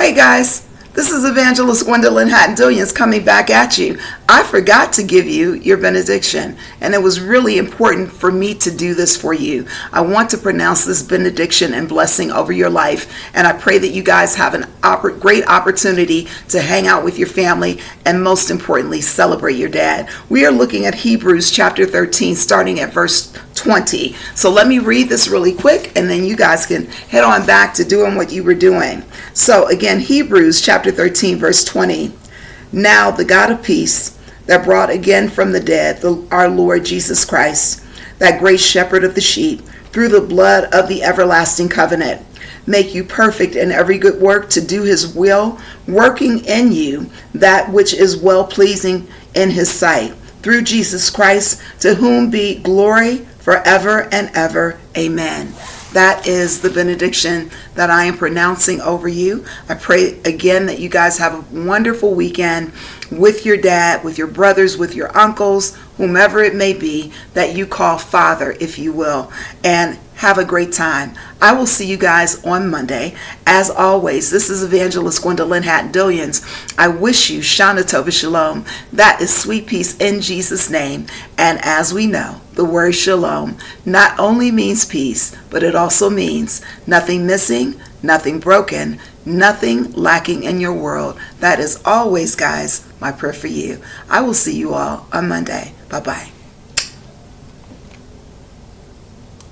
Hey guys, this is Evangelist Gwendolyn Hatton-Dillions coming back at you. I forgot to give you your benediction, and it was really important for me to do this for you. I want to pronounce this benediction and blessing over your life, and I pray that you guys have a great opportunity to hang out with your family and, most importantly, celebrate your dad. We are looking at Hebrews chapter 13, starting at verse 20. So let me read this really quick, and then you guys can head on back to doing what you were doing. So again, Hebrews chapter 13, verse 20. Now the God of peace, that brought again from the dead our Lord Jesus Christ, that great shepherd of the sheep, through the blood of the everlasting covenant, make you perfect in every good work to do his will, working in you that which is well-pleasing in his sight, through Jesus Christ, to whom be glory forever and ever. Amen. That is the benediction that I am pronouncing over you. I pray again that you guys have a wonderful weekend with your dad, with your brothers, with your uncles, whomever it may be that you call father, if you will, and have a great time. I will see you guys on Monday. As always, this is Evangelist Gwendolyn Hatton-Dillions. I wish you Shana Tova Shalom. That is sweet peace in Jesus' name. And as we know, the word shalom not only means peace, but it also means nothing missing, nothing broken, nothing lacking in your world. That is always, guys, my prayer for you. I will see you all on Monday. Bye-bye.